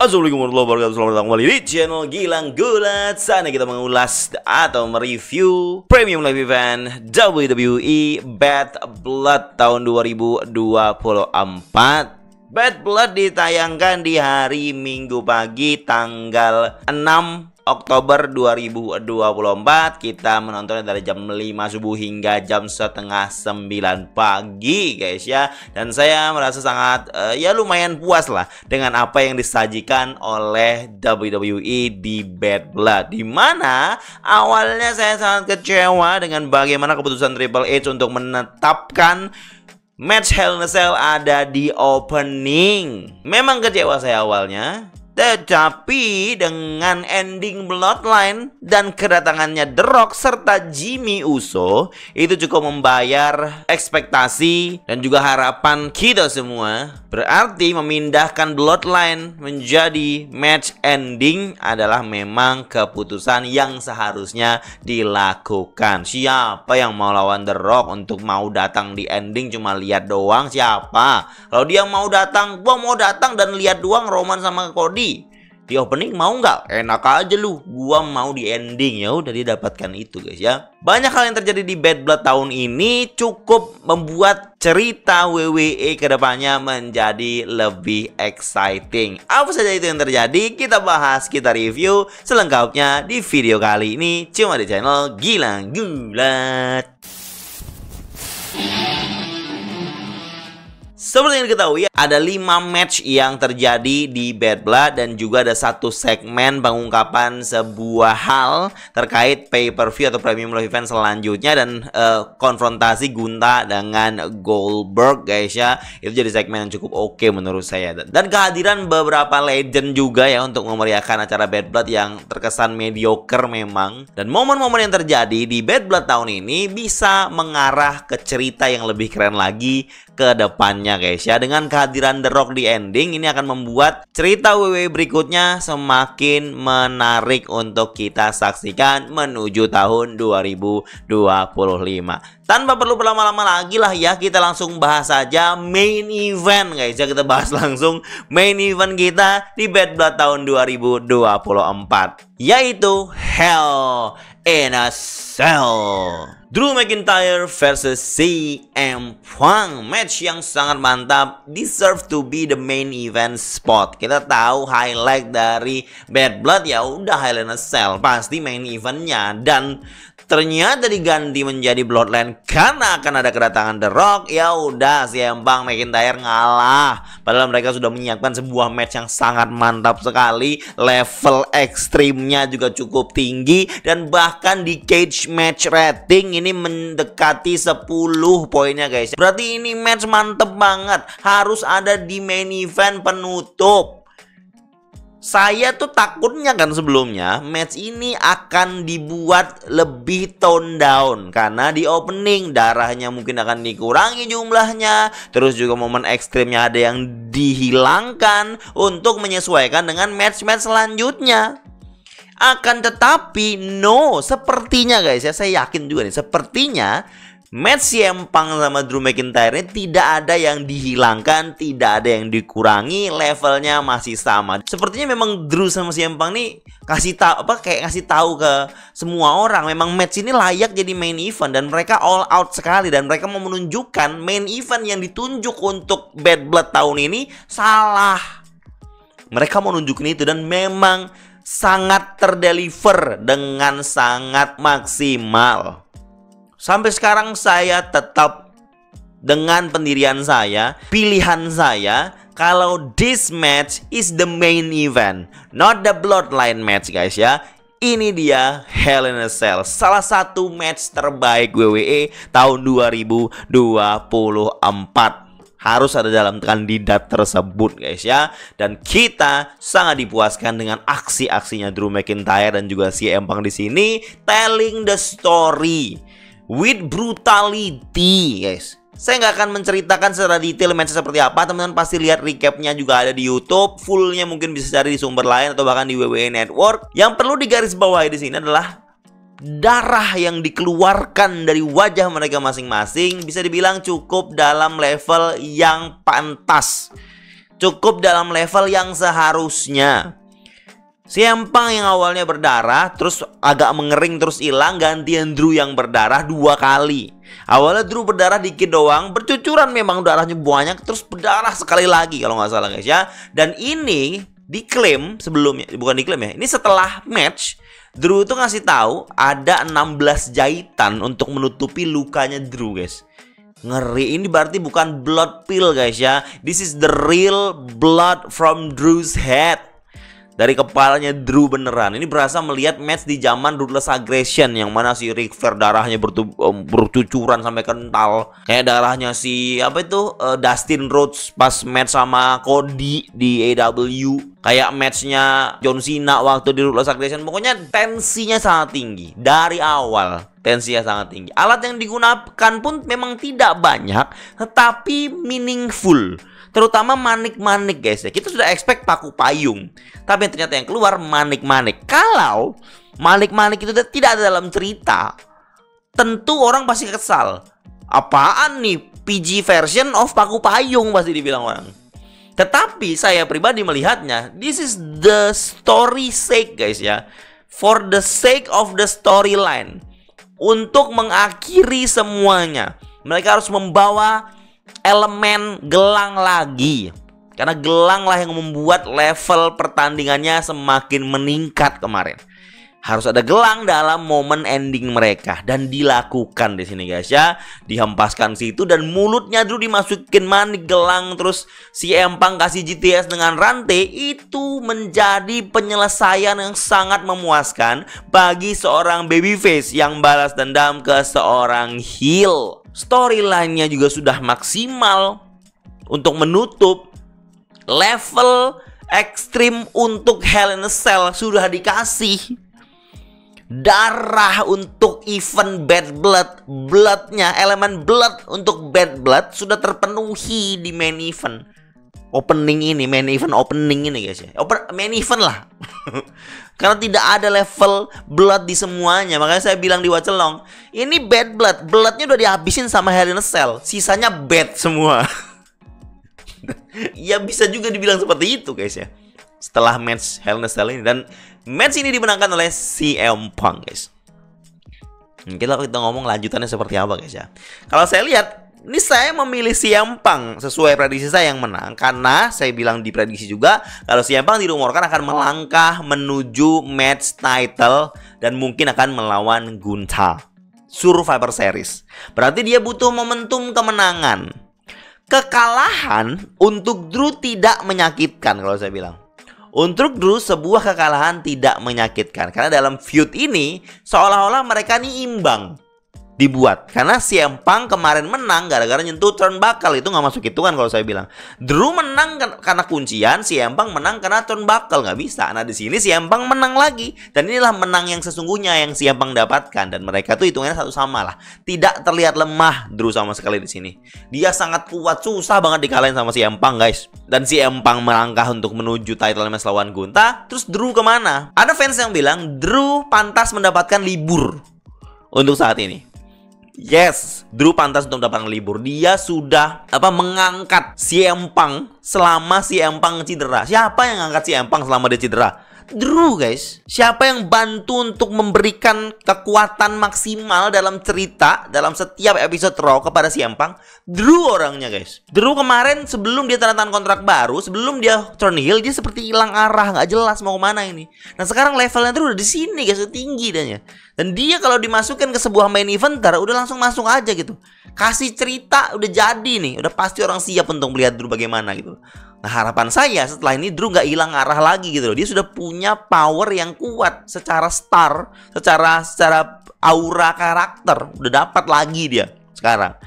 Assalamualaikum warahmatullahi wabarakatuh. Selamat datang kembali di channel Gilang Gulat. Sana kita mengulas atau mereview Premium Live Event WWE Bad Blood tahun 2024. Bad Blood ditayangkan di hari Minggu pagi tanggal 6 Oktober 2024. Kita menontonnya dari jam 5 subuh hingga jam setengah 9 pagi guys ya. Dan saya merasa sangat ya lumayan puas lah dengan apa yang disajikan oleh WWE di Bad Blood. Dimana awalnya saya sangat kecewa dengan bagaimana keputusan Triple H untuk menetapkan match Hell in a Cell ada di opening. Memang kecewa saya awalnya, tetapi dengan ending Bloodline dan kedatangannya The Rock serta Jimmy Uso, itu cukup membayar ekspektasi dan juga harapan kita semua. Berarti memindahkan Bloodline menjadi match ending adalah memang keputusan yang seharusnya dilakukan. Siapa yang mau lawan The Rock untuk mau datang di ending cuma lihat doang? Siapa? Kalau dia mau datang, gua mau datang dan lihat doang Roman sama Cody di opening, mau nggak? Enak aja lu, gua mau di ending. Ya udah didapatkan itu guys ya. Banyak hal yang terjadi di Bad Blood tahun ini cukup membuat cerita WWE kedepannya menjadi lebih exciting. Apa saja itu yang terjadi? Kita bahas, kita review selengkapnya di video kali ini cuma di channel Gilang Gulat. Seperti yang diketahui, ada 5 match yang terjadi di Bad Blood dan juga ada satu segmen pengungkapan sebuah hal terkait pay-per-view atau Premium Live Event selanjutnya dan konfrontasi Gunta dengan Goldberg guys ya. Itu jadi segmen yang cukup oke menurut saya. Dan kehadiran beberapa legend juga ya untuk memeriahkan acara Bad Blood yang terkesan mediocre memang. Dan momen-momen yang terjadi di Bad Blood tahun ini bisa mengarah ke cerita yang lebih keren lagi ke depannya guys ya. Dengan kehadiran The Rock di ending ini akan membuat cerita WWE berikutnya semakin menarik untuk kita saksikan menuju tahun 2025. Tanpa perlu berlama-lama lagi lah ya, kita langsung bahas saja main event guys ya. Kita bahas langsung main event kita di Bad Blood tahun 2024, yaitu Hell in a Cell. Drew McIntyre versus CM Punk, match yang sangat mantap, deserve to be the main event spot. Kita tahu highlight dari Bad Blood ya udah Hell in a Cell, pasti main eventnya. Dan ternyata diganti menjadi Bloodline karena akan ada kedatangan The Rock. Ya udah CM Punk McIntyre ngalah. Padahal mereka sudah menyiapkan sebuah match yang sangat mantap sekali. Level ekstrimnya juga cukup tinggi dan bahkan di cage match rating ini mendekati 10 poinnya guys. Berarti ini match mantep banget. Harus ada di main event penutup. Saya tuh takutnya kan sebelumnya match ini akan dibuat lebih tone down karena di opening darahnya mungkin akan dikurangi jumlahnya, terus juga momen ekstrimnya ada yang dihilangkan untuk menyesuaikan dengan match-match selanjutnya. Akan tetapi no, sepertinya guys ya, saya yakin juga nih, sepertinya match CM Punk sama Drew McIntyre ini tidak ada yang dihilangkan, tidak ada yang dikurangi, levelnya masih sama. Sepertinya memang Drew sama CM Punk nih kasih tahu kayak ngasih tahu ke semua orang memang match ini layak jadi main event dan mereka all out sekali dan mereka mau menunjukkan main event yang ditunjuk untuk Bad Blood tahun ini salah. Mereka mau nunjukin itu dan memang sangat terdeliver dengan sangat maksimal. Sampai sekarang saya tetap dengan pendirian saya, pilihan saya, kalau this match is the main event, not the Bloodline match guys ya. Ini dia Hell in a Cell, salah satu match terbaik WWE tahun 2024. Harus ada dalam kandidat tersebut guys ya. Dan kita sangat dipuaskan dengan aksi-aksinya Drew McIntyre dan juga CM Punk di sini telling the story with brutality guys. Saya nggak akan menceritakan secara detail match seperti apa. Teman-teman pasti lihat recapnya juga ada di YouTube. Fullnya mungkin bisa cari di sumber lain atau bahkan di WWE Network. Yang perlu digarisbawahi di sini adalah darah yang dikeluarkan dari wajah mereka masing-masing bisa dibilang cukup dalam level yang pantas. cukup dalam level yang seharusnya. CM Punk yang awalnya berdarah, terus agak mengering, terus hilang, gantian Drew yang berdarah 2 kali. Awalnya Drew berdarah dikit doang, bercucuran memang darahnya banyak, terus berdarah sekali lagi kalau nggak salah guys ya. Dan ini diklaim sebelumnya, bukan diklaim ya, ini setelah match, Drew tuh ngasih tahu ada 16 jahitan untuk menutupi lukanya Drew guys. Ngeri, ini berarti bukan blood pill guys ya. This is the real blood from Drew's head. Dari kepalanya Drew beneran. Ini berasa melihat match di zaman Ruthless Aggression, yang mana si Ric Flair darahnya bercucuran sampai kental. Kayak darahnya si Dustin Rhodes pas match sama Cody di AEW. Kayak matchnya John Cena waktu di Ruthless Aggression. Pokoknya tensinya sangat tinggi dari awal. Tensinya sangat tinggi. Alat yang digunakan pun memang tidak banyak, tetapi meaningful. Terutama manik-manik guys ya. Kita sudah expect paku payung, tapi ternyata yang keluar manik-manik. Kalau manik-manik itu tidak ada dalam cerita, tentu orang pasti kesal. Apaan nih, PG version of paku payung pasti dibilang orang. Tetapi saya pribadi melihatnya, this is the story sake guys ya. For the sake of the storyline. Untuk mengakhiri semuanya, mereka harus membawa elemen gelang lagi. Karena gelang lah yang membuat level pertandingannya semakin meningkat kemarin. Harus ada gelang dalam momen ending mereka. Dan dilakukan di sini guys ya. Dihempaskan situ dan mulutnya dulu dimasukin manik gelang. Terus si Empang kasih GTS dengan rantai. Itu menjadi penyelesaian yang sangat memuaskan bagi seorang babyface yang balas dendam ke seorang heel. Storyline-nya juga sudah maksimal untuk menutup level ekstrim untuk Hell in a Cell. Sudah dikasih darah untuk event Bad Blood. Bloodnya, elemen blood untuk Bad Blood sudah terpenuhi di main event opening ini. Main event opening ini guys ya, main event lah. Karena tidak ada level blood di semuanya. Makanya saya bilang di Wacelong, ini Bad Blood, bloodnya udah dihabisin sama Hell in a Cell, sisanya bad semua. Ya bisa juga dibilang seperti itu guys ya, setelah match Hell in a Cell ini. Dan match ini dimenangkan oleh CM Punk guys. Kita ngomong lanjutannya seperti apa guys ya. Kalau saya lihat, ini saya memilih CM Punk sesuai prediksi saya yang menang. Karena saya bilang di prediksi juga, kalau CM Punk dirumorkan akan melangkah menuju match title dan mungkin akan melawan Gunther Survivor Series. Berarti dia butuh momentum kemenangan. Kekalahan untuk Drew tidak menyakitkan kalau saya bilang. Untuk Drew sebuah kekalahan tidak menyakitkan. Karena dalam feud ini seolah-olah mereka ini imbang dibuat. Karena CM Punk kemarin menang gara-gara nyentuh turnbuckle. Itu nggak masuk hitungan kalau saya bilang. Drew menang karena kuncian, CM Punk menang karena turnbuckle. Nggak bisa. Nah di sini CM Punk menang lagi. Dan inilah menang yang sesungguhnya yang CM Punk dapatkan. Dan mereka tuh hitungannya satu sama lah. Tidak terlihat lemah Drew sama sekali di sini. Dia sangat kuat, susah banget dikalahin sama CM Punk guys. Dan CM Punk melangkah untuk menuju title match lawan Gunther. Terus Drew kemana? Ada fans yang bilang Drew pantas mendapatkan libur untuk saat ini. Yes, Drew pantas untuk mendapatkan libur. Dia sudah mengangkat CM Punk selama CM Punk cedera. Siapa yang ngangkat CM Punk selama dia cedera? Drew guys. Siapa yang bantu untuk memberikan kekuatan maksimal dalam cerita, dalam setiap episode Raw kepada CM Punk? Drew orangnya guys. Drew kemarin sebelum dia tanda tangan kontrak baru, sebelum dia turn heel, dia seperti hilang arah, nggak jelas mau kemana ini. Nah sekarang levelnya Drew udah di sini guys, tinggi dan ya. Dan dia kalau dimasukkan ke sebuah main eventer udah langsung masuk aja gitu. Kasih cerita udah jadi nih, udah pasti orang siap untuk melihat Drew bagaimana gitu. Nah harapan saya setelah ini Drew nggak hilang arah lagi gitu loh. Dia sudah punya power yang kuat secara star, secara aura karakter udah dapat lagi dia sekarang.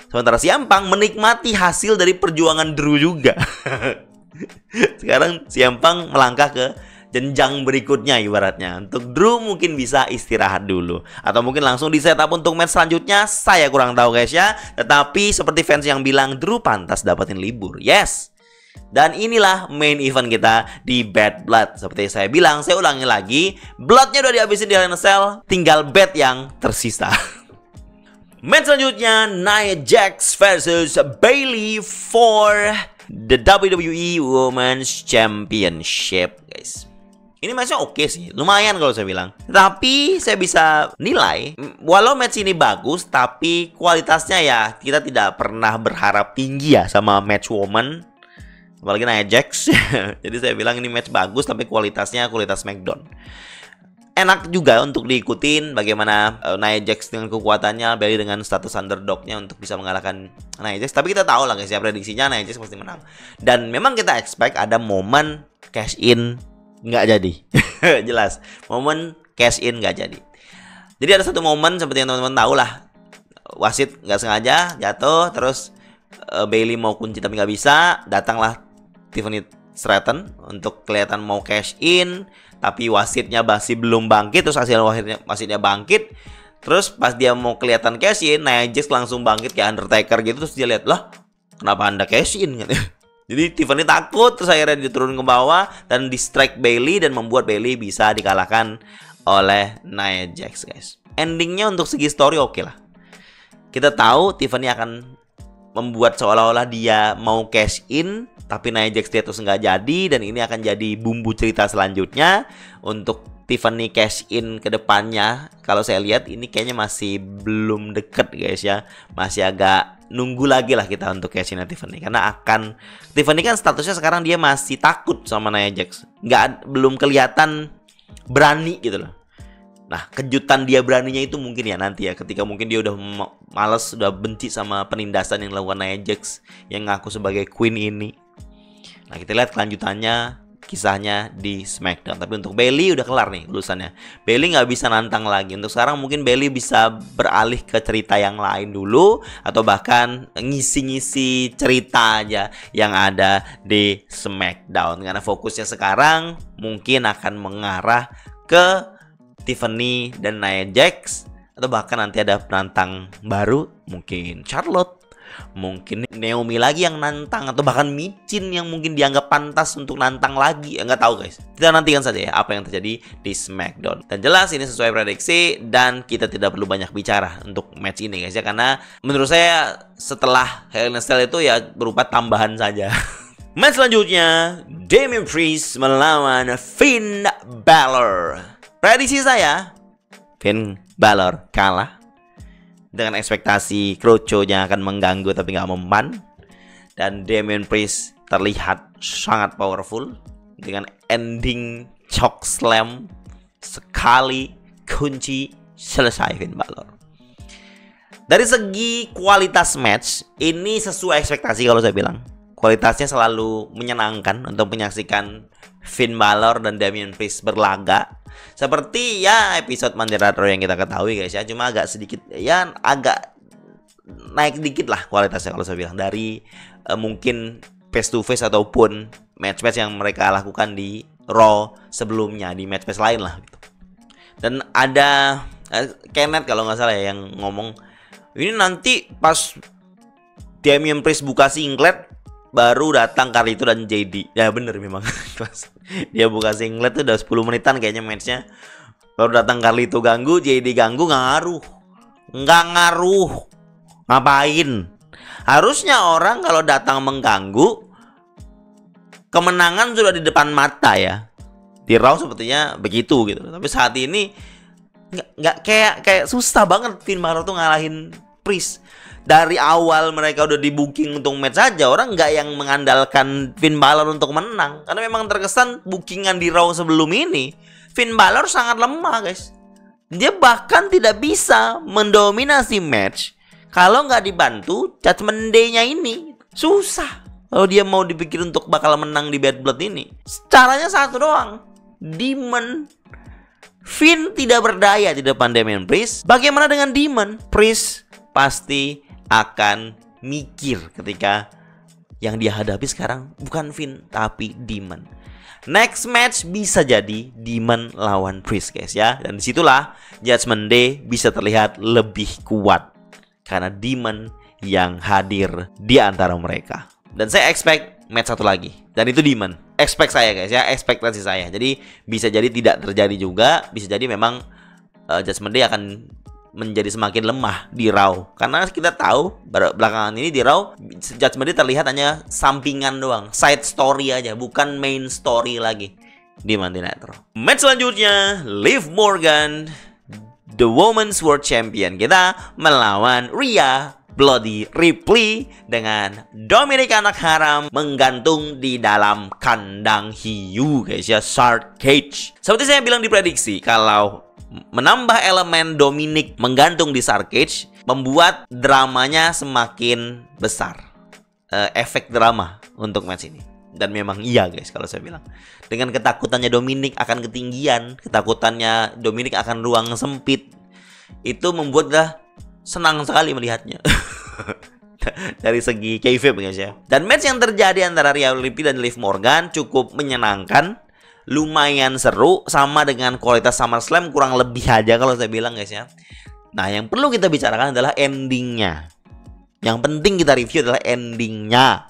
Sementara CM Punk menikmati hasil dari perjuangan Drew juga. Sekarang CM Punk melangkah ke jenjang berikutnya ibaratnya. Untuk Drew mungkin bisa istirahat dulu, atau mungkin langsung di setup untuk match selanjutnya. Saya kurang tahu guys ya. Tetapi seperti fans yang bilang Drew pantas dapatin libur. Yes. Dan inilah main event kita di Bad Blood. Seperti saya bilang, saya ulangi lagi, bloodnya udah dihabisin di Hell in a Cell, tinggal bad yang tersisa. Match selanjutnya Nia Jax versus Bayley for the WWE Women's Championship, guys. Ini matchnya oke sih, lumayan kalau saya bilang. Tapi saya bisa nilai, walau match ini bagus, tapi kualitasnya ya kita tidak pernah berharap tinggi ya sama match woman. Apalagi Nia Jax. Jadi saya bilang ini match bagus, tapi kualitasnya kualitas SmackDown. Enak juga untuk diikutin bagaimana Nia Jax dengan kekuatannya, Bayley dengan status underdognya untuk bisa mengalahkan Nia Jax. Tapi kita tahu lah guys ya, prediksinya Nia Jax pasti menang. Dan memang kita expect ada momen cash in. Nggak jadi. Jelas, momen cash in nggak jadi. Jadi ada satu momen seperti yang teman-teman tahu lah, wasit nggak sengaja jatuh, terus Bayley mau kunci tapi nggak bisa, datanglah Tiffany Stratton untuk kelihatan mau cash in, tapi wasitnya masih belum bangkit. Terus hasil wasitnya bangkit, terus pas dia mau kelihatan cash in, Nia Jax langsung bangkit kayak Undertaker gitu. Terus dia lihat, lah kenapa anda cash in? Jadi Tiffany takut, terus akhirnya diturun ke bawah dan distract Bayley dan membuat Bayley bisa dikalahkan oleh Nia Jax, guys. Endingnya untuk segi story oke lah. Kita tahu Tiffany akan membuat seolah-olah dia mau cash in, tapi Nia Jax dia terus nggak jadi, dan ini akan jadi bumbu cerita selanjutnya untuk Tiffany cash in ke depannya. Kalau saya lihat ini kayaknya masih belum deket guys ya, masih agak nunggu lagi lah kita untuk cash in Tiffany, karena Tiffany kan statusnya sekarang dia masih takut sama Nia Jax, belum kelihatan berani gitu loh. Nah, kejutan dia beraninya itu mungkin ya nanti ya, ketika mungkin dia udah males, udah benci sama penindasan yang dilakukan Nia Jax yang ngaku sebagai queen ini. Nah, kita lihat kelanjutannya, kisahnya di SmackDown. Tapi untuk Bayley udah kelar nih urusannya. Bayley nggak bisa nantang lagi. Untuk sekarang mungkin Bayley bisa beralih ke cerita yang lain dulu, atau bahkan ngisi-ngisi cerita aja yang ada di SmackDown. Karena fokusnya sekarang mungkin akan mengarah ke Tiffany dan Nia Jax, atau bahkan nanti ada penantang baru, mungkin Charlotte, mungkin Naomi lagi yang nantang, atau bahkan Michin yang mungkin dianggap pantas untuk nantang lagi. Nggak tahu guys, kita nantikan saja ya apa yang terjadi di SmackDown. Dan jelas ini sesuai prediksi, dan kita tidak perlu banyak bicara untuk match ini guys ya, karena menurut saya setelah Hell in a Cell itu ya berupa tambahan saja. Match selanjutnya, Damian Priest melawan Finn Balor. Prediksi saya, Finn Balor kalah dengan ekspektasi Kroco-nya akan mengganggu tapi nggak mempan, dan Damian Priest terlihat sangat powerful dengan ending choke slam, sekali kunci selesai Finn Balor. Dari segi kualitas match ini sesuai ekspektasi. Kalau saya bilang kualitasnya selalu menyenangkan untuk menyaksikan Finn Balor dan Damian Priest berlaga. Seperti ya episode Monday Night Raw yang kita ketahui guys ya, cuma agak sedikit ya, agak naik dikit lah kualitasnya kalau saya bilang dari mungkin face to face ataupun match-match yang mereka lakukan di Raw sebelumnya, di match-match lain lah gitu. Dan ada Kenneth kalau nggak salah ya yang ngomong, ini nanti pas Damian Priest buka singlet baru datang Carlito dan JD. Ya bener memang. Dia buka singlet tuh udah 10 menitan kayaknya matchnya. Baru datang Carlito ganggu, JD ganggu, nggak ngaruh. Ngapain? Harusnya orang kalau datang mengganggu, kemenangan sudah di depan mata ya. Di Raw sepertinya begitu gitu. Tapi saat ini nggak kayak susah banget Finn Balor tuh ngalahin Priest. Dari awal mereka udah di booking untuk match saja, orang nggak yang mengandalkan Finn Balor untuk menang, karena memang terkesan bookingan di Raw sebelum ini Finn Balor sangat lemah guys. Dia bahkan tidak bisa mendominasi match kalau nggak dibantu Judgment Day-nya ini. Susah kalau dia mau dipikir untuk bakal menang di Bad Blood ini. Caranya satu doang, Demon. Finn tidak berdaya di depan Damian Priest. Bagaimana dengan Demon? Priest pasti akan mikir ketika yang dia hadapi sekarang bukan Finn tapi Demon. Next match bisa jadi Demon lawan Priest guys ya, dan disitulah Judgment Day bisa terlihat lebih kuat karena Demon yang hadir di antara mereka. Dan saya expect match satu lagi, dan itu Demon. Expect saya guys ya, ekspektasi saya. Jadi bisa jadi tidak terjadi juga, bisa jadi memang Judgment Day akan menjadi semakin lemah di Raw. Karena kita tahu belakangan ini di Raw Judgment Day terlihat hanya sampingan doang, side story aja, bukan main story lagi di Monday Night Raw. Match selanjutnya, Liv Morgan, the Women's World Champion, kita melawan Rhea Bloody Ripley dengan Dominic anak haram menggantung di dalam kandang hiu guys ya, Shark Cage. Seperti saya bilang di prediksi, kalau menambah elemen Dominic menggantung di Shark Cage membuat dramanya semakin besar, efek drama untuk match ini. Dan memang iya guys, kalau saya bilang, dengan ketakutannya Dominic akan ketinggian, ketakutannya Dominic akan ruang sempit, itu membuat dah senang sekali melihatnya. Dari segi kayfabe guys ya. Dan match yang terjadi antara Rhea Ripley dan Liv Morgan cukup menyenangkan, lumayan seru, sama dengan kualitas SummerSlam kurang lebih aja kalau saya bilang guys ya. Nah, yang perlu kita bicarakan adalah endingnya. Yang penting kita review adalah endingnya.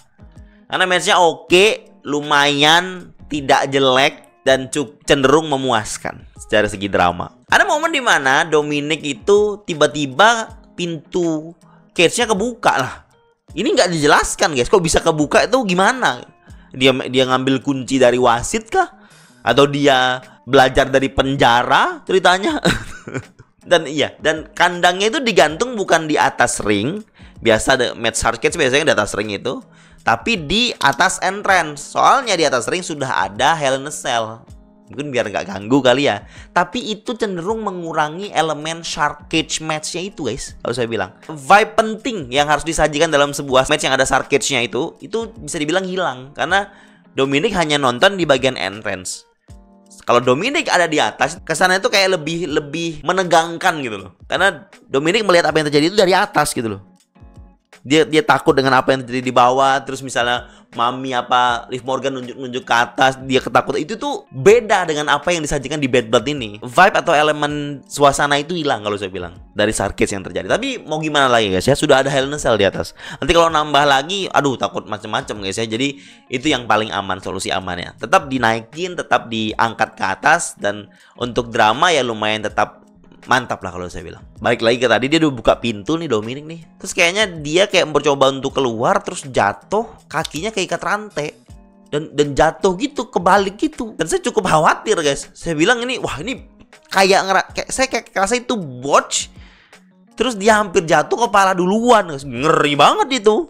Karena matchnya oke, lumayan, tidak jelek, dan cenderung memuaskan secara segi drama. Ada momen dimana Dominic itu tiba-tiba pintu cage-nya kebuka lah. Ini nggak dijelaskan guys, kok bisa kebuka itu gimana? Dia ngambil kunci dari wasit kah? Atau dia belajar dari penjara ceritanya? Dan kandangnya itu digantung bukan di atas ring. Biasa match Shark Cage biasanya di atas ring itu, tapi di atas entrance. Soalnya di atas ring sudah ada Hell in a Cell. Mungkin biar nggak ganggu kali ya. Tapi itu cenderung mengurangi elemen Shark Cage match-nya itu guys. Kalau saya bilang, vibe penting yang harus disajikan dalam sebuah match yang ada Shark Cage-nya itu bisa dibilang hilang. Karena Dominic hanya nonton di bagian entrance. Kalau Dominic ada di atas, kesannya itu kayak lebih menegangkan gitu loh. Karena Dominic melihat apa yang terjadi itu dari atas gitu loh. Dia takut dengan apa yang terjadi di bawah. Terus misalnya Mami apa Liv Morgan nunjuk ke atas, dia ketakutan. Itu tuh beda dengan apa yang disajikan di Bad Blood ini. Vibe atau elemen suasana itu hilang kalau saya bilang dari Shark Cage yang terjadi. Tapi mau gimana lagi guys ya, sudah ada Hell in a Cell di atas. Nanti kalau nambah lagi, aduh takut macem-macem guys ya. Jadi itu yang paling aman, solusi amannya. Tetap dinaikin, tetap diangkat ke atas. Dan untuk drama ya lumayan tetap mantap lah kalau saya bilang. Balik lagi ke tadi, dia udah buka pintu nih Dominic nih. Terus kayaknya dia kayak mencoba untuk keluar, terus jatuh, kakinya keikat rantai. Dan jatuh gitu, kebalik gitu. Dan saya cukup khawatir guys. Saya bilang ini, wah ini kayak saya rasa itu botch. Terus dia hampir jatuh kepala duluan guys. Ngeri banget itu.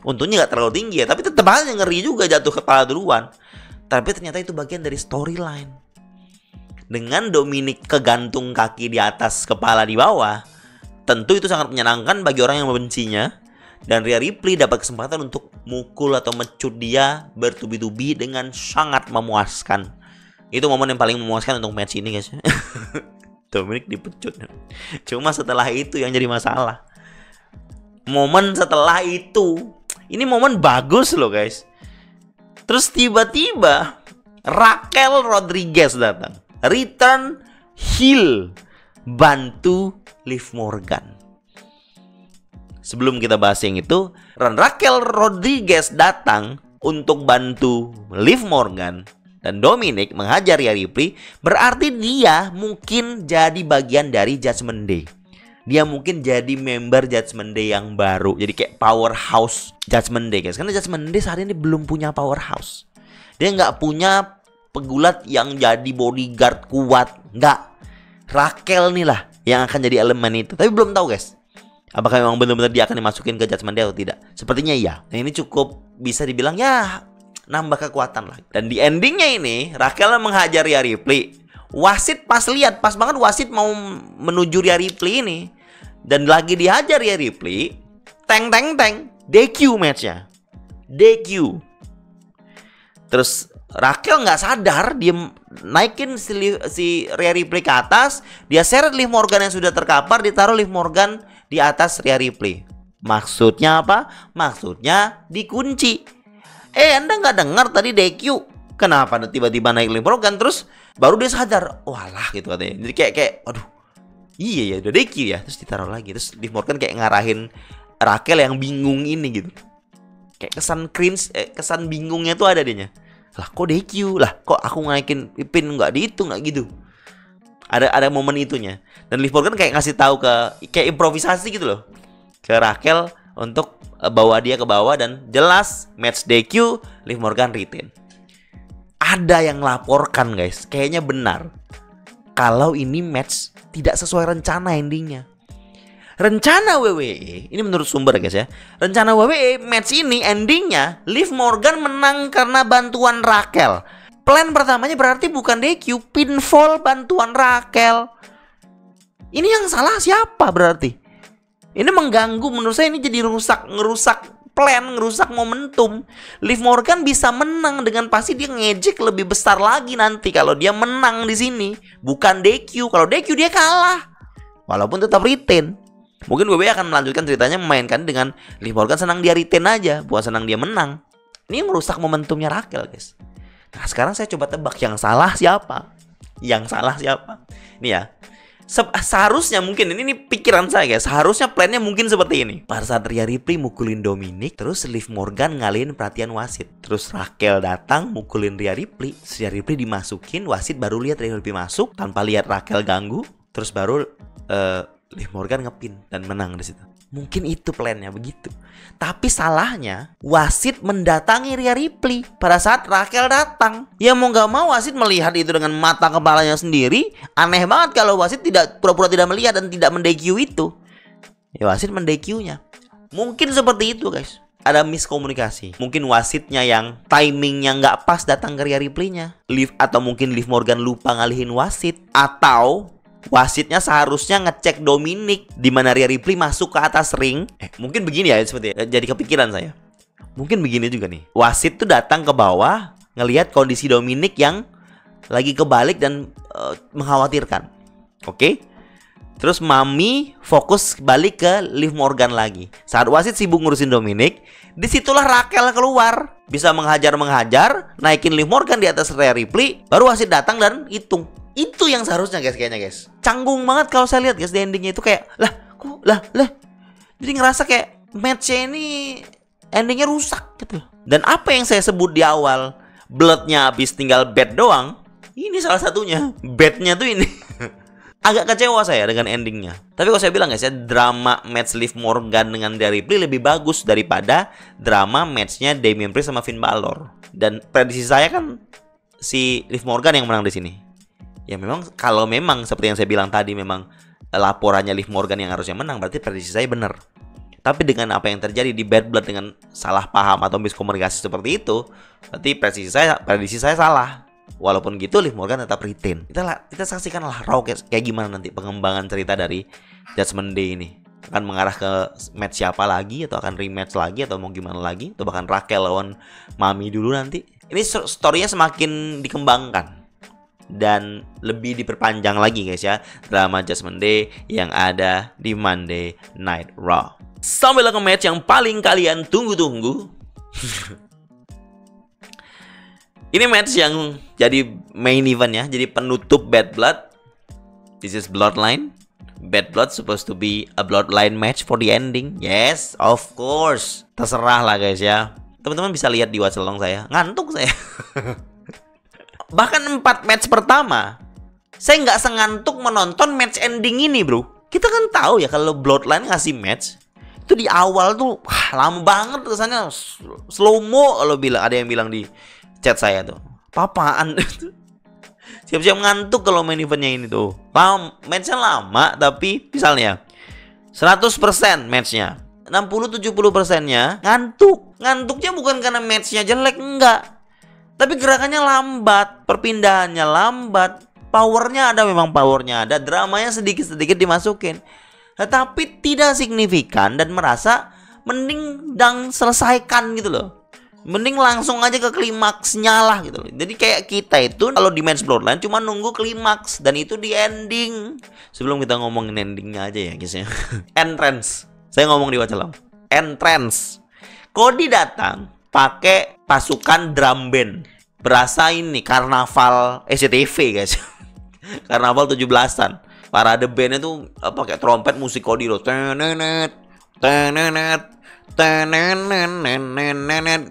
Untungnya gak terlalu tinggi ya, tapi tetap aja ngeri juga jatuh kepala duluan. Tapi ternyata itu bagian dari storyline. Dengan Dominic kegantung kaki di atas, kepala di bawah, tentu itu sangat menyenangkan bagi orang yang membencinya. Dan Rhea Ripley dapat kesempatan untuk mukul atau mecut dia bertubi-tubi dengan sangat memuaskan. Itu momen yang paling memuaskan untuk match ini guys. Dominic dipecut. Cuma setelah itu yang jadi masalah. Momen setelah itu, ini momen bagus loh guys. Terus tiba-tiba Raquel Rodriguez datang. Return heel bantu Liv Morgan. Sebelum kita bahas yang itu, Raquel Rodriguez datang untuk bantu Liv Morgan dan Dominic menghajar Rhea Ripley. Berarti dia mungkin jadi bagian dari Judgment Day. Dia mungkin jadi member Judgment Day yang baru. Jadi kayak powerhouse Judgment Day guys. Karena Judgment Day saat ini belum punya powerhouse. Dia nggak punya pegulat yang jadi bodyguard kuat. Nggak. Raquel nih lah yang akan jadi elemen itu. Tapi belum tahu guys, apakah memang benar-benar dia akan dimasukin ke Judgment Day atau tidak. Sepertinya iya. Nah ini cukup bisa dibilang ya nambah kekuatan lah. Dan di endingnya ini Raquel menghajar Rhea Ripley. Wasit pas banget wasit mau menuju Rhea Ripley ini. Dan lagi dihajar Rhea Ripley. Teng. DQ matchnya. DQ. Terus Raquel nggak sadar, dia naikin si Rhea Ripley ke atas, dia seret Liv Morgan yang sudah terkapar, ditaruh Liv Morgan di atas Rhea Ripley. Maksudnya apa? Maksudnya dikunci. Anda nggak dengar tadi DQ? Kenapa tiba-tiba naik Liv Morgan? Terus baru dia sadar, walah gitu katanya. Jadi kayak, aduh, iya ya udah DQ ya. Terus ditaruh lagi. Terus Liv Morgan kayak ngarahin Raquel yang bingung ini gitu. Kayak kesan cringe, kesan bingungnya tuh ada dehnya. Lah kok DQ? Lah kok aku naikin pin nggak dihitung nggak gitu? Ada momen itunya. Dan Liv Morgan kayak ngasih tahu kayak improvisasi gitu loh ke Raquel untuk bawa dia ke bawah, dan jelas match DQ, Liv Morgan retain. Ada yang laporkan guys, kayaknya benar kalau ini match tidak sesuai rencana endingnya. Rencana WWE, ini menurut sumber guys ya, rencana WWE match ini endingnya Liv Morgan menang karena bantuan Raquel. Plan pertamanya berarti bukan DQ, pinfall bantuan Raquel. Ini yang salah siapa berarti? Ini mengganggu, menurut saya ini jadi ngerusak plan, ngerusak momentum. Liv Morgan bisa menang dengan pasti dia ngejek lebih besar lagi nanti kalau dia menang di sini, bukan DQ. Kalau DQ dia kalah, walaupun tetap retain. Mungkin WWE akan melanjutkan ceritanya memainkan dengan Liv Morgan senang dia retain aja, bukan senang dia menang. Ini merusak momentumnya Raquel guys. Nah sekarang saya coba tebak yang salah siapa. Yang salah siapa? Ini ya, seharusnya mungkin ini pikiran saya guys, seharusnya plannya mungkin seperti ini. Pada saat Rhea Ripley mukulin Dominic, terus Liv Morgan ngalihin perhatian wasit, terus Raquel datang mukulin Rhea Ripley, Rhea Ripley dimasukin, wasit baru lihat Rhea Ripley masuk tanpa lihat Raquel ganggu, terus baru Liv Morgan ngepin dan menang di situ. Mungkin itu plannya begitu. Tapi salahnya wasit mendatangi Rhea Ripley pada saat Raquel datang. Ya mau gak mau wasit melihat itu dengan mata kepalanya sendiri. Aneh banget kalau wasit tidak pura-pura tidak melihat dan tidak mendekyu itu. Ya wasit mendekyunya. Mungkin seperti itu guys. Ada miskomunikasi. Mungkin wasitnya yang timingnya nggak pas datang ke Rhea Ripley-nya. Atau mungkin Liv Morgan lupa ngalihin wasit. Atau wasitnya seharusnya ngecek Dominic di mana Rhea Ripley masuk ke atas ring. Mungkin begini ya, seperti jadi kepikiran saya. Mungkin begini juga nih. Wasit tuh datang ke bawah ngelihat kondisi Dominic yang lagi kebalik dan mengkhawatirkan. Oke? Terus Mami fokus balik ke Liv Morgan lagi. Saat wasit sibuk ngurusin Dominic, disitulah Raquel keluar. Bisa menghajar, naikin Liv Morgan di atas Rhea Ripley. Baru wasit datang dan hitung. Itu yang seharusnya guys, kayaknya guys. Canggung banget kalau saya lihat guys di endingnya itu kayak lah. Jadi ngerasa kayak matchnya ini endingnya rusak gitu. Dan apa yang saya sebut di awal, bloodnya habis tinggal bed doang, ini salah satunya. Bednya tuh ini. Agak kecewa saya dengan endingnya. Tapi kalau saya bilang guys ya, drama match Liv Morgan dengan Rhea Ripley lebih bagus daripada drama matchnya Damian Priest sama Finn Balor. Dan prediksi saya kan si Liv Morgan yang menang di sini. Ya memang kalau memang seperti yang saya bilang tadi, memang laporannya Liv Morgan yang harusnya menang, berarti prediksi saya benar. Tapi dengan apa yang terjadi di Bad Blood, dengan salah paham atau miskomunikasi seperti itu, berarti prediksi saya salah. Walaupun gitu Liv Morgan tetap retain. Kita saksikanlah Raw kayak gimana nanti pengembangan cerita dari Judgment Day ini. Akan mengarah ke match siapa lagi, atau akan rematch lagi, atau mau gimana lagi, atau bahkan Raquel lawan Mami dulu nanti. Ini story-nya semakin dikembangkan dan lebih diperpanjang lagi guys ya, drama Judgment Day yang ada di Monday Night Raw. Sampai ke match yang paling kalian tunggu-tunggu. Ini match yang jadi main event ya, jadi penutup Bad Blood. This is Bloodline. Bad Blood supposed to be a Bloodline match for the ending. Yes, of course. Terserah lah guys ya. Teman-teman bisa lihat di watch along saya. Ngantuk saya. Bahkan 4 match pertama saya nggak sengantuk menonton match ending ini bro. Kita kan tahu ya kalau Bloodline ngasih match itu di awal tuh lama banget, kesannya slow mo. Kalau ada yang bilang di chat saya tuh, papaan. Siap-siap ngantuk kalau main eventnya ini tuh. Matchnya lama, tapi misalnya 100% matchnya, 60-70%-nya ngantuk. Ngantuknya bukan karena matchnya jelek, enggak, tapi gerakannya lambat, perpindahannya lambat, powernya ada, memang powernya ada, dramanya sedikit-sedikit dimasukin, tetapi tidak signifikan dan merasa mending selesaikan gitu loh. Mending langsung aja ke klimaksnya lah gitu loh. Jadi kayak kita itu kalau di match Bloodline cuma nunggu klimaks, dan itu di ending. Sebelum kita ngomongin endingnya aja ya guys ya. Entrance. Saya ngomong di Wacalam. Entrance. Cody datang pakai pasukan drum band. Berasa ini karnaval SCTV guys. Karnaval 17-an. Parade bandnya tuh pakai trompet, musik Cody loh. Tenenet, tenenet, tenenet.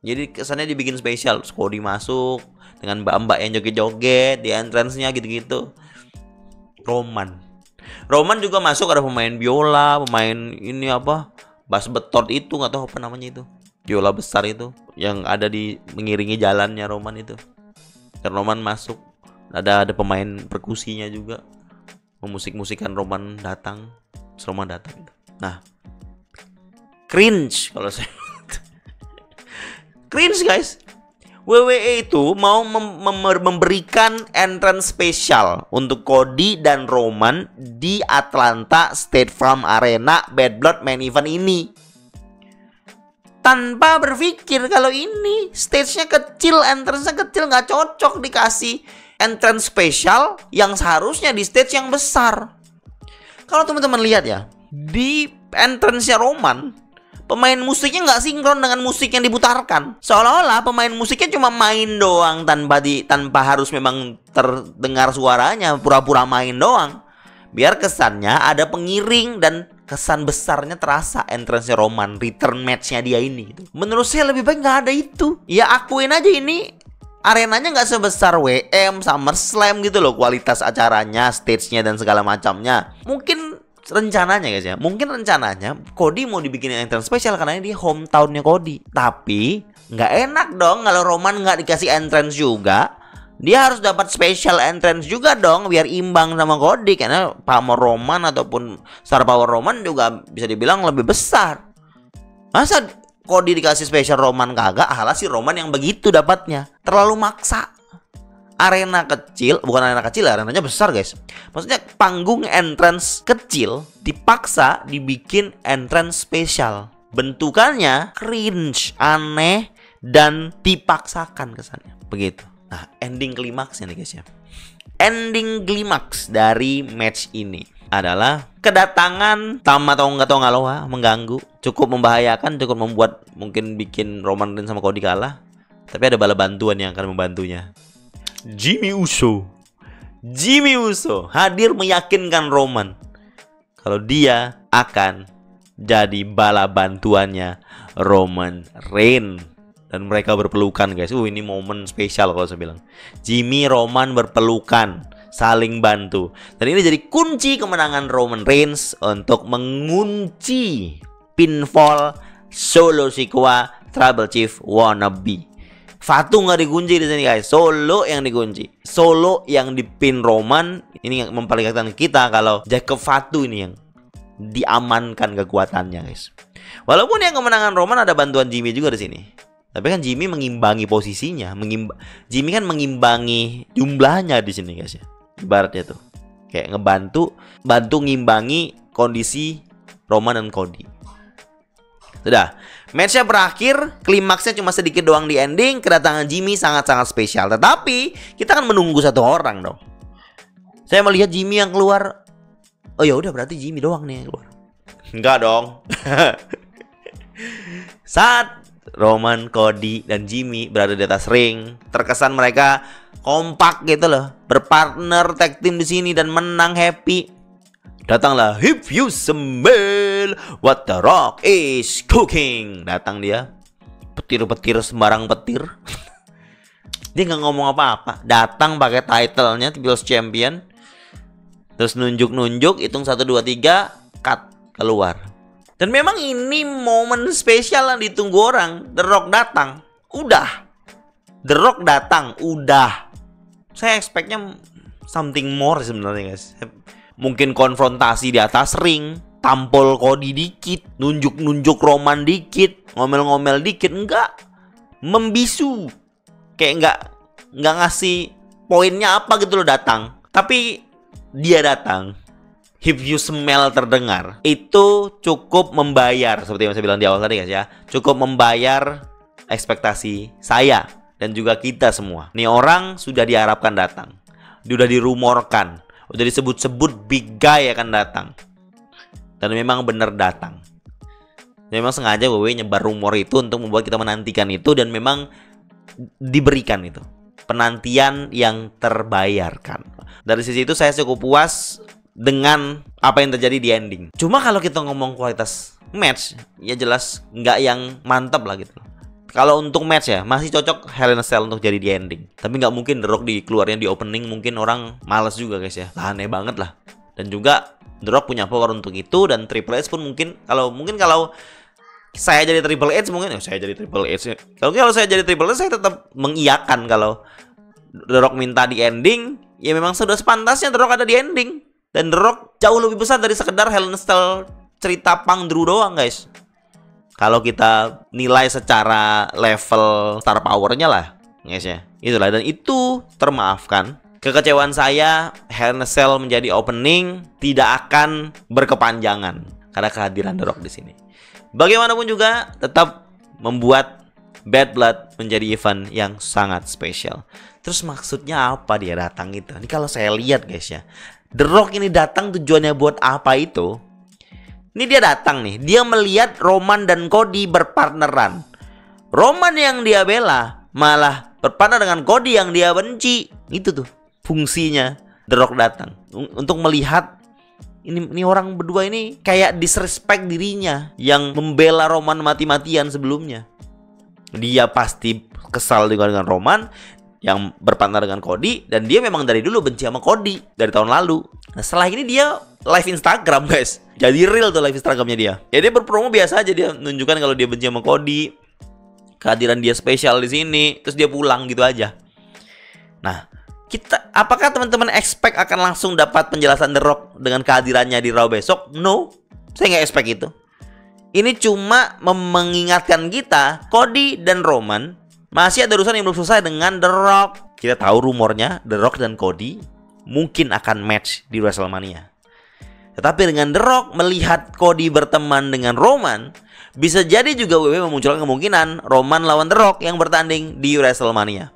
Jadi kesannya dibikin spesial. Cody masuk dengan mbak-mbak yang joget-joget di entrance-nya gitu-gitu. Roman juga masuk, ada pemain biola, pemain ini apa, bass betot itu, nggak tahu apa namanya itu, biola besar itu yang ada di mengiringi jalannya Roman itu. Dan Roman masuk, ada pemain perkusinya juga, memusik-musikan Roman datang gitu. Nah, cringe kalau saya cringe guys. WWE itu mau memberikan entrance spesial untuk Cody dan Roman di Atlanta State Farm Arena Bad Blood main event ini, tanpa berpikir kalau ini stage-nya kecil, entrance-nya kecil, nggak cocok dikasih entrance spesial yang seharusnya di stage yang besar. Kalau teman-teman lihat ya, di entrance-nya Roman, pemain musiknya nggak sinkron dengan musik yang diputarkan. Seolah-olah pemain musiknya cuma main doang tanpa harus memang terdengar suaranya, pura-pura main doang. Biar kesannya ada pengiring dan kesan besarnya terasa entrance-nya Roman, return match-nya dia ini gitu. Menurut saya lebih baik nggak ada itu. Ya akuin aja ini arenanya nggak sebesar WM, SummerSlam gitu loh, kualitas acaranya, stage-nya dan segala macamnya. Mungkin rencananya guys ya, Cody mau dibikin entrance spesial karena dia hometownnya Cody. Tapi nggak enak dong kalau Roman nggak dikasih entrance juga. Dia harus dapat special entrance juga dong biar imbang sama Cody, karena pamor Roman ataupun star power Roman juga bisa dibilang lebih besar. Masa Cody dikasih special, Roman kagak? Alah si Roman yang begitu dapatnya. Terlalu maksa. Arena kecil, bukan arena kecil, arenanya besar guys. Maksudnya panggung entrance kecil dipaksa dibikin entrance spesial. Bentukannya cringe, aneh, dan dipaksakan kesannya. Begitu. Nah, ending klimaksnya nih guys ya. Ending klimaks dari match ini adalah kedatangan Tama Tonga Loa mengganggu, cukup membahayakan, cukup membuat mungkin bikin Roman Reigns sama Cody kalah. Tapi ada bala bantuan yang akan membantunya. Jimmy Uso hadir meyakinkan Roman kalau dia akan jadi bala bantuannya Roman Reigns, dan mereka berpelukan guys. Ini momen spesial kalau saya bilang. Jimmy Roman berpelukan, saling bantu, dan ini jadi kunci kemenangan Roman Reigns untuk mengunci pinfall Solo Sikoa Tribal Chief wannabe. Fatu nggak dikunci di sini guys, Solo yang dikunci, Solo yang dipin Roman. Ini yang memperlihatkan kita kalau Jacob Fatu ini yang diamankan kekuatannya guys. Walaupun yang kemenangan Roman ada bantuan Jimmy juga di sini, tapi kan Jimmy mengimbangi posisinya, Jimmy kan mengimbangi jumlahnya di sini guys ya. Ibaratnya tuh kayak bantu ngimbangi kondisi Roman dan Cody. Sudah, matchnya berakhir, klimaksnya cuma sedikit doang di ending. Kedatangan Jimmy sangat-sangat spesial. Tetapi kita kan menunggu satu orang dong. Saya melihat Jimmy yang keluar. Oh ya udah, berarti Jimmy doang nih yang keluar. Enggak dong. Saat Roman, Cody, dan Jimmy berada di atas ring, terkesan mereka kompak gitu loh, berpartner tag team di sini dan menang happy. Datanglah If You Smell What The Rock Is Cooking. Datang dia, petir-petir sembarang petir. Dia nggak ngomong apa-apa, datang pakai title-nya People's Champion, terus nunjuk-nunjuk, hitung 1, 2, 3, cut, keluar. Dan memang ini momen spesial yang ditunggu orang. The Rock datang, udah. The Rock datang, udah. Saya expect-nya something more sebenarnya guys. Mungkin konfrontasi di atas ring, tampol Cody dikit, nunjuk-nunjuk Roman dikit, ngomel-ngomel dikit. Enggak, membisu, kayak enggak ngasih poinnya apa gitu loh datang. Tapi dia datang, If You Smell terdengar, itu cukup membayar, seperti yang saya bilang di awal tadi guys ya, cukup membayar ekspektasi saya dan juga kita semua. Nih orang sudah diharapkan datang, sudah dirumorkan, udah disebut-sebut big guy akan datang. Dan memang benar datang. Memang sengaja WWE nyebar rumor itu untuk membuat kita menantikan itu, dan memang diberikan itu. Penantian yang terbayarkan. Dari sisi itu saya cukup puas dengan apa yang terjadi di ending. Cuma kalau kita ngomong kualitas match, ya jelas nggak yang mantap lah gitu. Kalau untuk match ya, masih cocok Hell in a Cell untuk jadi di ending. Tapi nggak mungkin The Rock dikeluarnya di opening, mungkin orang males juga guys ya. Aneh banget lah. Dan juga The Rock punya power untuk itu, dan Triple H pun mungkin kalau saya jadi Triple H mungkin saya jadi Triple H. Kalau saya jadi Triple H, saya tetap mengiyakan kalau The Rock minta di ending. Ya memang sudah sepantasnya The Rock ada di ending. Dan The Rock jauh lebih besar dari sekedar Hell in a Cell cerita Punk Drew doang guys. Kalau kita nilai secara level star powernya lah guys ya. Itulah, dan itu termaafkan. Kekecewaan saya Hell in a Cell menjadi opening tidak akan berkepanjangan karena kehadiran The Rock di sini. Bagaimanapun juga tetap membuat Bad Blood menjadi event yang sangat spesial. Terus maksudnya apa dia datang itu? Ini kalau saya lihat guys ya, The Rock ini datang tujuannya buat apa itu? Ini dia datang nih, dia melihat Roman dan Cody berpartneran. Roman yang dia bela malah berpartner dengan Cody yang dia benci. Itu tuh fungsinya The Rock datang untuk melihat ini orang berdua ini kayak disrespect dirinya yang membela Roman mati-matian sebelumnya. Dia pasti kesal juga dengan Roman yang berpartner dengan Cody, dan dia memang dari dulu benci sama Cody dari tahun lalu. Nah, setelah ini dia live Instagram guys, jadi real tuh live Instagramnya dia. Ya dia berpromo biasa aja, dia menunjukkan kalau dia benci sama Cody, kehadiran dia spesial di sini, terus dia pulang gitu aja. Nah, apakah teman-teman expect akan langsung dapat penjelasan The Rock dengan kehadirannya di Raw besok? No, saya nggak expect itu. Ini cuma mengingatkan kita, Cody dan Roman masih ada urusan yang belum selesai dengan The Rock. Kita tahu rumornya The Rock dan Cody mungkin akan match di WrestleMania. Tetapi dengan The Rock melihat Cody berteman dengan Roman, bisa jadi juga WWE memunculkan kemungkinan Roman lawan The Rock yang bertanding di WrestleMania.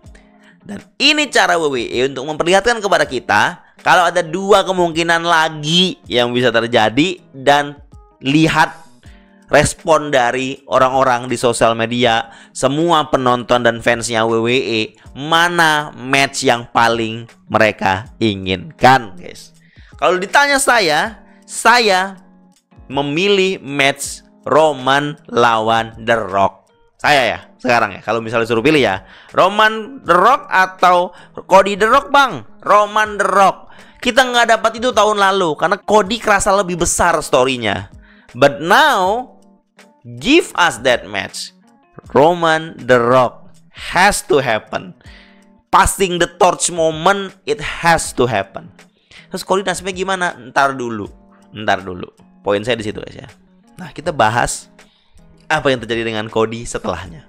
Dan ini cara WWE untuk memperlihatkan kepada kita kalau ada dua kemungkinan lagi yang bisa terjadi, dan lihat respon dari orang-orang di sosial media, semua penonton dan fansnya WWE, mana match yang paling mereka inginkan guys. Kalau ditanya saya memilih match Roman lawan The Rock. Saya ya sekarang ya, kalau misalnya suruh pilih ya, Roman The Rock atau Cody The Rock bang. Roman The Rock. Kita nggak dapat itu tahun lalu karena Cody kerasa lebih besar storynya. But now give us that match. Roman The Rock has to happen. Passing the torch moment, it has to happen. Terus Cody nasibnya gimana? Ntar dulu. Poin saya di situ guys ya. Nah, kita bahas apa yang terjadi dengan Cody setelahnya.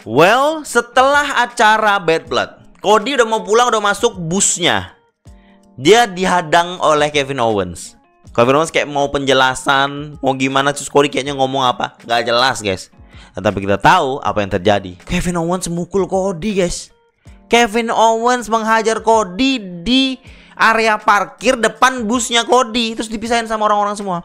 Well, setelah acara Bad Blood, Cody udah mau pulang, udah masuk busnya. Dia dihadang oleh Kevin Owens. Kevin Owens kayak mau penjelasan, mau gimana, terus Cody kayaknya ngomong apa, nggak jelas guys. Tetapi kita tahu apa yang terjadi. Kevin Owens mukul Cody guys. Kevin Owens menghajar Cody di area parkir depan busnya Cody, terus dipisahin sama orang-orang semua.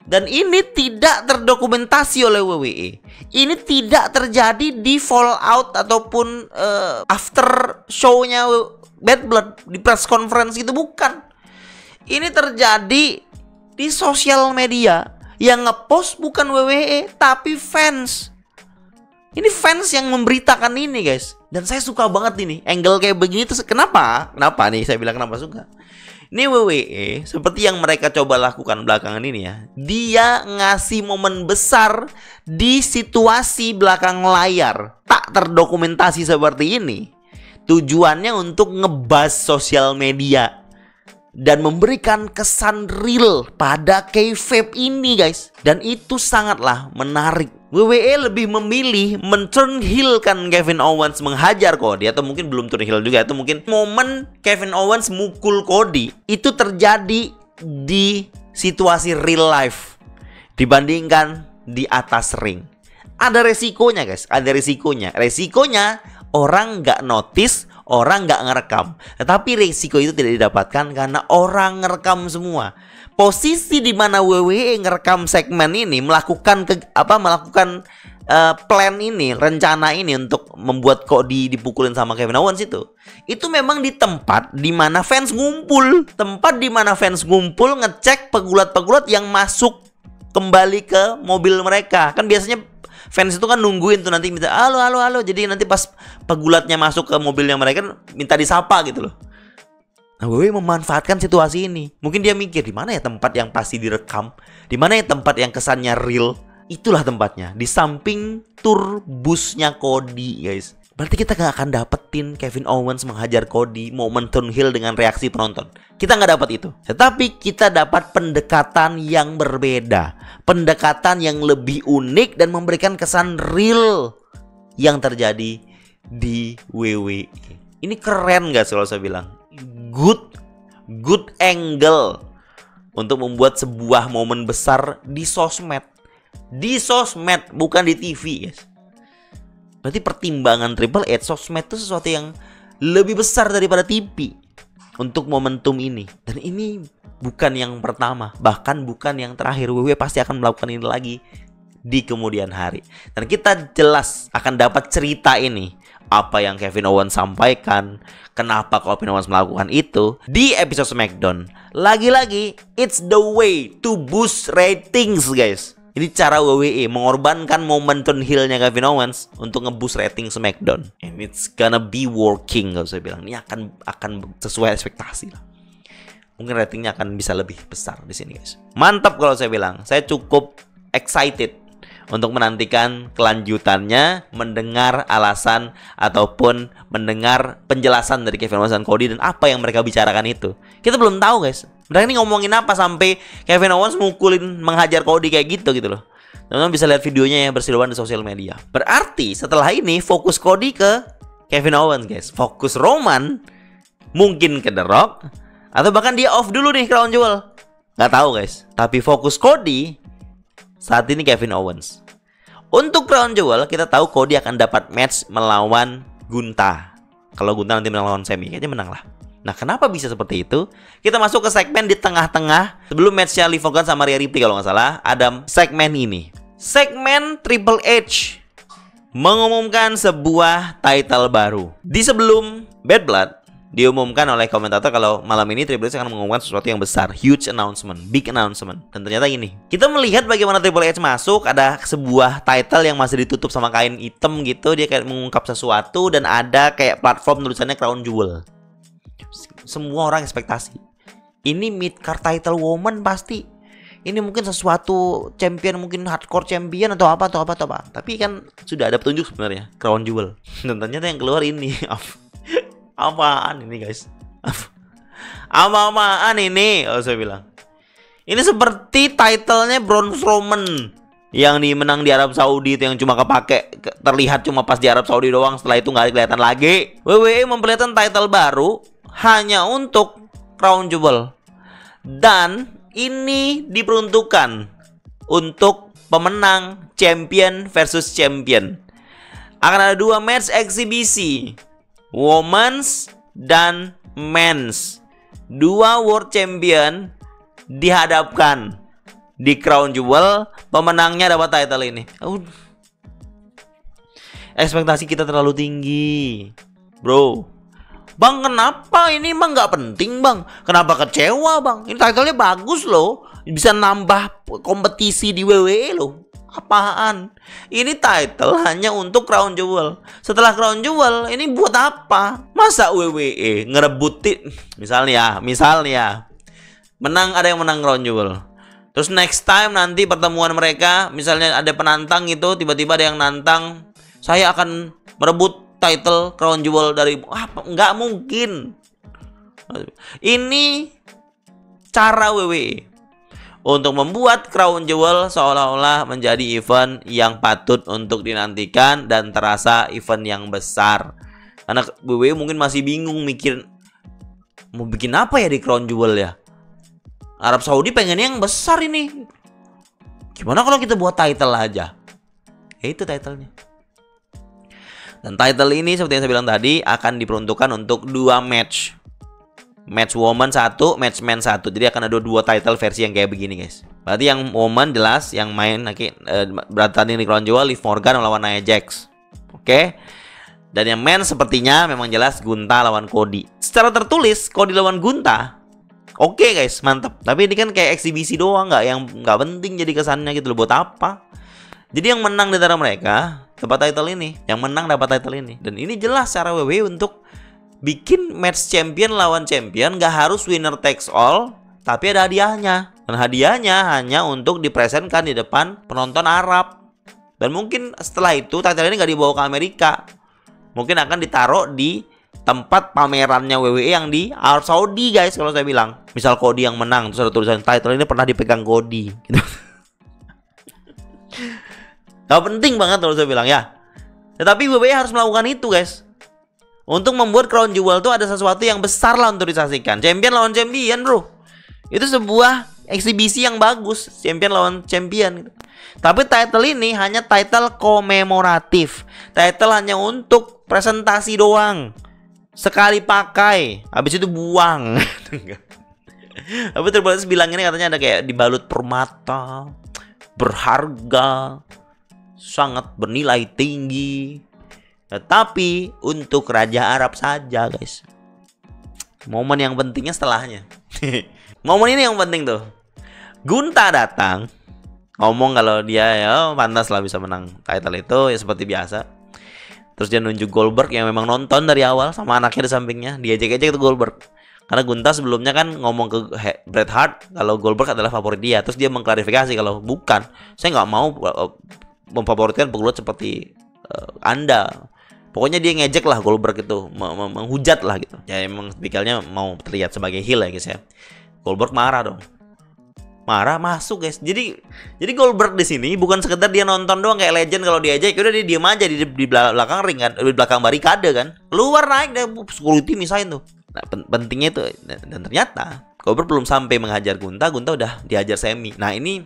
Dan ini tidak terdokumentasi oleh WWE. Ini tidak terjadi di fallout ataupun after show-nya Bad Blood di press conference gitu, bukan. Ini terjadi di sosial media. Yang ngepost bukan WWE tapi fans. Ini fans yang memberitakan ini guys. Dan saya suka banget ini angle kayak begini tuh. Kenapa nih saya bilang kenapa suka. Ini WWE seperti yang mereka coba lakukan belakangan ini ya. Dia ngasih momen besar di situasi belakang layar tak terdokumentasi seperti ini. Tujuannya untuk ngebas sosial media dan memberikan kesan real pada kayfabe ini guys. Dan itu sangatlah menarik. WWE lebih memilih men-turn heel kan Kevin Owens menghajar Cody, atau mungkin belum turn heel juga, atau mungkin momen Kevin Owens mukul Cody itu terjadi di situasi real life dibandingkan di atas ring. Ada resikonya guys, ada resikonya. Resikonya orang nggak notice, orang nggak ngerekam. Tetapi resiko itu tidak didapatkan karena orang ngerekam semua. Posisi di mana WWE ngerekam segmen ini, melakukan plan ini, rencana ini untuk membuat Cody dipukulin sama Kevin Owens itu memang di tempat di mana fans ngumpul, ngecek pegulat-pegulat yang masuk kembali ke mobil mereka. Kan biasanya fans itu kan nungguin tuh nanti minta halo halo halo. Jadi nanti pas pegulatnya masuk ke mobilnya mereka minta disapa gitu loh. Nah, WWE memanfaatkan situasi ini. Mungkin dia mikir di mana ya tempat yang pasti direkam, di mana ya tempat yang kesannya real. Itulah tempatnya, di samping tur busnya Cody, guys. Berarti kita gak akan dapetin Kevin Owens menghajar Cody, momen downhill dengan reaksi penonton. Kita gak dapat itu. Tetapi kita dapat pendekatan yang berbeda, pendekatan yang lebih unik dan memberikan kesan real yang terjadi di WWE. Ini keren gak sih kalau saya bilang? Good angle untuk membuat sebuah momen besar di sosmed. Di sosmed, bukan di TV, guys. Berarti pertimbangan Triple H, sosmed itu sesuatu yang lebih besar daripada TV untuk momentum ini. Dan ini bukan yang pertama, bahkan bukan yang terakhir. WWE pasti akan melakukan ini lagi di kemudian hari. Dan kita jelas akan dapat cerita ini, apa yang Kevin Owens sampaikan, kenapa Kevin Owens melakukan itu di episode SmackDown. Lagi-lagi, it's the way to boost ratings, guys. Ini cara WWE mengorbankan momen downhill-nya Kevin Owens untuk nge-boost rating SmackDown. And it's gonna be working, kalau saya bilang. Ini akan sesuai ekspektasi lah. Mungkin ratingnya akan bisa lebih besar di sini, guys. Mantap kalau saya bilang. Saya cukup excited untuk menantikan kelanjutannya, mendengar alasan ataupun mendengar penjelasan dari Kevin Owens dan Cody dan apa yang mereka bicarakan itu. Kita belum tahu, guys. Mereka ini ngomongin apa sampai Kevin Owens mukulin, menghajar Cody kayak gitu loh. Teman-teman bisa lihat videonya ya, berseliweran di sosial media. Berarti setelah ini fokus Cody ke Kevin Owens, guys. Fokus Roman mungkin ke The Rock, atau bahkan dia off dulu nih Crown Jewel. Nggak tahu, guys. Tapi fokus Cody saat ini Kevin Owens. Untuk Crown Jewel, kita tahu Cody akan dapat match melawan Gunther. Kalau Gunther nanti melawan Sami, kayaknya menang lah. Nah, kenapa bisa seperti itu? Kita masuk ke segmen di tengah-tengah. Sebelum matchnya Liv Morgan sama Rhea Ripley kalau nggak salah, ada segmen ini. Segmen Triple H mengumumkan sebuah title baru. Di sebelum Bad Blood, diumumkan oleh komentator kalau malam ini Triple H akan mengumumkan sesuatu yang besar, huge announcement, big announcement. Dan ternyata gini, kita melihat bagaimana Triple H masuk, ada sebuah title yang masih ditutup sama kain hitam gitu, dia kayak mengungkap sesuatu dan ada kayak platform tulisannya Crown Jewel. Semua orang ekspektasi ini mid card title woman pasti. Ini mungkin sesuatu champion, mungkin hardcore champion atau apa. Tapi kan sudah ada petunjuk sebenarnya, Crown Jewel. Dan ternyata yang keluar ini apaan ini, guys? Apaan ini? Oh, saya bilang ini seperti titlenya Braun Strowman yang dimenang di Arab Saudi itu, yang cuma kepake, terlihat cuma pas di Arab Saudi doang, setelah itu nggak kelihatan lagi. WWE memperlihatkan title baru hanya untuk Crown Jewel, dan ini diperuntukkan untuk pemenang champion versus champion. Akan ada 2 match eksibisi, women's dan men's. 2 world champion dihadapkan di Crown Jewel, pemenangnya dapat title ini. Ekspektasi kita terlalu tinggi, bro. Bang, kenapa ini emang nggak penting, Bang? Kenapa kecewa, Bang? Ini title-nya bagus loh, bisa nambah kompetisi di WWE loh. Apaan? Ini title hanya untuk Crown Jewel. Setelah Crown Jewel, ini buat apa? Masa WWE ngerebutin, misalnya menang, ada yang menang Crown Jewel. Terus next time nanti pertemuan mereka, misalnya ada penantang itu, tiba-tiba ada yang nantang, saya akan merebut title Crown Jewel dari apa? Nggak mungkin. Ini cara WWE untuk membuat Crown Jewel seolah-olah menjadi event yang patut untuk dinantikan dan terasa event yang besar. Karena WWE mungkin masih bingung mikir mau bikin apa ya di Crown Jewel ya. Arab Saudi pengennya yang besar ini. Gimana kalau kita buat title aja? Ya itu titlenya. Dan title ini seperti yang saya bilang tadi akan diperuntukkan untuk 2 match. Match woman 1, match man 1. Jadi akan ada 2 title versi yang kayak begini, guys. Berarti yang woman jelas yang main bertanding di Crown Jewel, Liv Morgan melawan Nia Jax. Oke. Dan yang man sepertinya memang jelas Gunther lawan Cody. Secara tertulis Cody lawan Gunther. Oke, guys, mantap. Tapi ini kan kayak eksibisi doang, nggak penting jadi kesannya gitu loh. Buat apa? Jadi yang menang di antara mereka dapat title ini, yang menang dapat title ini. Dan ini jelas cara WWE untuk bikin match champion lawan champion, gak harus winner takes all, tapi ada hadiahnya. Dan hadiahnya hanya untuk dipresentkan di depan penonton Arab. Dan mungkin setelah itu title ini gak dibawa ke Amerika, mungkin akan ditaruh di tempat pamerannya WWE yang di Arab Saudi, guys. Kalau saya bilang, misal Cody yang menang, terus ada tulisan title ini pernah dipegang Cody gitu. Gak penting banget kalau saya bilang ya. Tetapi WWE harus melakukan itu, guys. Untuk membuat Crown Jewel itu ada sesuatu yang besar lah untuk disaksikan. Champion lawan champion, bro. Itu sebuah eksibisi yang bagus. Champion lawan champion gitu. Tapi title ini hanya title komemoratif. Title hanya untuk presentasi doang. Sekali pakai, habis itu buang. Tapi Triple H bilang ini katanya ada kayak dibalut permata, berharga, sangat bernilai tinggi. Tetapi untuk Raja Arab saja, guys. Momen yang pentingnya setelahnya. Momen ini yang penting tuh. Gunther datang, ngomong kalau dia ya pantas lah bisa menang title itu ya seperti biasa. Terus dia nunjuk Goldberg yang memang nonton dari awal sama anaknya di sampingnya. Dia ejek-ejek itu Goldberg. Karena Gunther sebelumnya kan ngomong ke Bret Hart kalau Goldberg adalah favorit dia. Terus dia mengklarifikasi kalau bukan, saya nggak mau memfavoritkan penggulat seperti Anda. Pokoknya dia ngejek lah Goldberg itu, menghujat lah gitu. Ya emang tipikalnya mau terlihat sebagai heel ya guys ya. Goldberg marah dong. Marah masuk, guys. Jadi Goldberg di sini bukan sekedar dia nonton doang kayak legend kalau diajak, udah dia diem aja di belakang ring kan, di belakang barikade kan. Keluar naik deh security misain tuh. Nah, pentingnya itu dan ternyata Goldberg belum sampai menghajar Gunther udah dihajar Sami. Nah, ini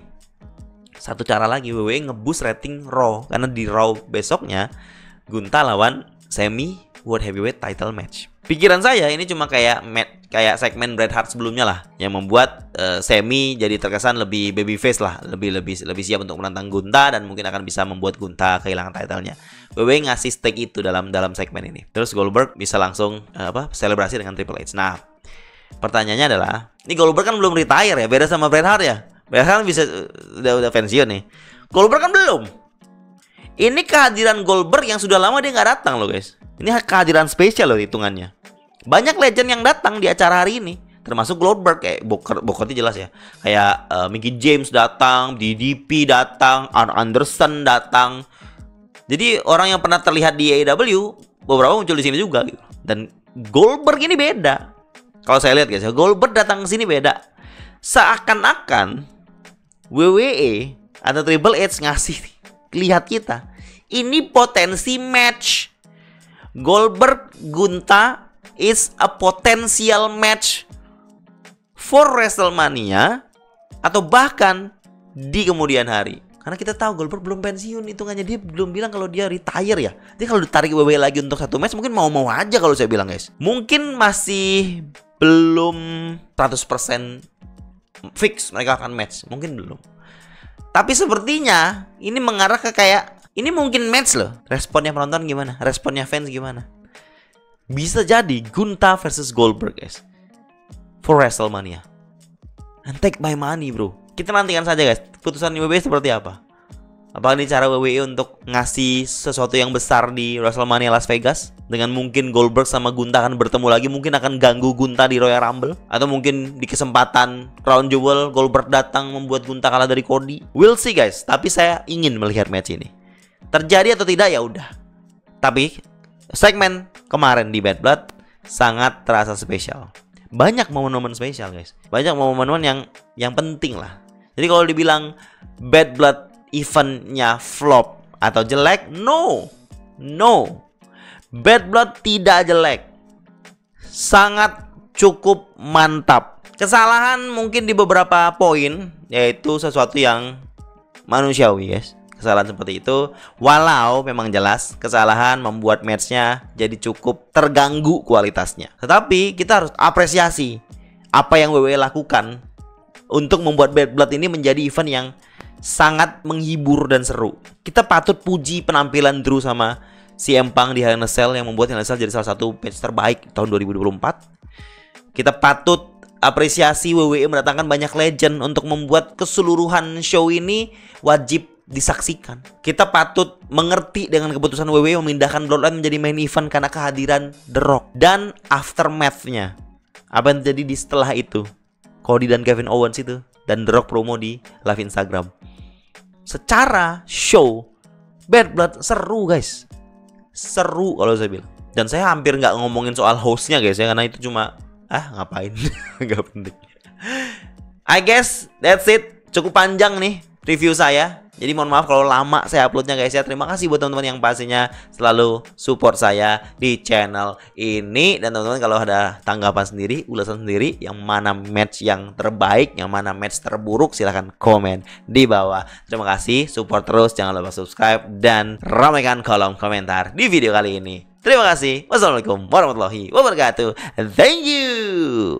satu cara lagi WWE ngeboost rating Raw karena di Raw besoknya Gunther lawan Sami World Heavyweight Title match. Pikiran saya ini cuma kayak segmen Bret Hart sebelumnya lah yang membuat Sami jadi terkesan lebih babyface lah, lebih siap untuk menantang Gunther dan mungkin akan bisa membuat Gunther kehilangan title-nya. WWE ngasih stake itu dalam segmen ini. Terus Goldberg bisa langsung selebrasi dengan Triple H. Nah, pertanyaannya adalah, ini Goldberg kan belum retire ya, beda sama Bret Hart ya. Bret Hart bisa udah pensiun nih. Goldberg kan belum. Ini kehadiran Goldberg yang sudah lama dia nggak datang loh, guys. Ini kehadiran spesial loh hitungannya. Banyak legend yang datang di acara hari ini, termasuk Goldberg, kayak Booker jelas ya. Kayak Mickey James datang, DDP datang, Arn Anderson datang. Jadi orang yang pernah terlihat di AEW beberapa muncul di sini juga gitu. Dan Goldberg ini beda. Kalau saya lihat guys, Goldberg datang ke sini beda. Seakan-akan WWE atau Triple H ngasih lihat kita, ini potensi match. Goldberg Gunther is a potential match for WrestleMania atau bahkan di kemudian hari. Karena kita tahu Goldberg belum pensiun, hitungannya dia belum bilang kalau dia retire ya. Dia kalau ditarik WWE lagi untuk satu match mungkin mau-mau aja kalau saya bilang, guys. Mungkin masih belum 100% fix mereka akan match, mungkin belum. Tapi sepertinya ini mengarah ke kayak ini mungkin match loh. Responnya penonton gimana? Responnya fans gimana? Bisa jadi Gunther versus Goldberg, guys, for WrestleMania. And take my money, bro. Kita nantikan saja, guys, putusan WWE seperti apa. Apakah ini cara WWE untuk ngasih sesuatu yang besar di WrestleMania Las Vegas? Dengan mungkin Goldberg sama Gunther akan bertemu lagi, mungkin akan ganggu Gunther di Royal Rumble. Atau mungkin di kesempatan Crown Jewel Goldberg datang membuat Gunther kalah dari Cody. We'll see, guys. Tapi saya ingin melihat match ini. Terjadi atau tidak ya udah. Tapi segmen kemarin di Bad Blood sangat terasa spesial. Banyak momen-momen spesial, guys. Banyak momen-momen yang penting lah. Jadi kalau dibilang Bad Blood eventnya flop atau jelek, no. Bad Blood tidak jelek. Sangat cukup mantap. Kesalahan mungkin di beberapa poin, yaitu sesuatu yang manusiawi, guys. Kesalahan seperti itu, walau memang jelas kesalahan membuat matchnya jadi cukup terganggu kualitasnya. Tetapi kita harus apresiasi apa yang WWE lakukan untuk membuat Bad Blood ini menjadi event yang sangat menghibur dan seru. Kita patut puji penampilan Drew sama CM Punk di Hell in a Cell yang membuat Hell in a Cell jadi salah satu match terbaik tahun 2024. Kita patut apresiasi WWE mendatangkan banyak legend untuk membuat keseluruhan show ini wajib disaksikan. Kita patut mengerti dengan keputusan WWE memindahkan Bloodline menjadi main event karena kehadiran The Rock. Dan aftermath-nya, apa yang terjadi di setelah itu, Cody dan Kevin Owens itu, dan The Rock promo di live Instagram. Secara show, Bad Blood seru guys. Seru kalau saya bilang. Dan saya hampir nggak ngomongin soal hostnya guys ya, karena itu cuma ngapain. Nggak penting. I guess that's it. Cukup panjang nih review saya. Jadi mohon maaf kalau lama saya uploadnya guys ya. Terima kasih buat teman-teman yang pastinya selalu support saya di channel ini. Dan teman-teman kalau ada tanggapan sendiri, ulasan sendiri, yang mana match yang terbaik, yang mana match terburuk, silahkan komen di bawah. Terima kasih, support terus, jangan lupa subscribe dan ramaikan kolom komentar di video kali ini. Terima kasih. Wassalamualaikum warahmatullahi wabarakatuh. Thank you.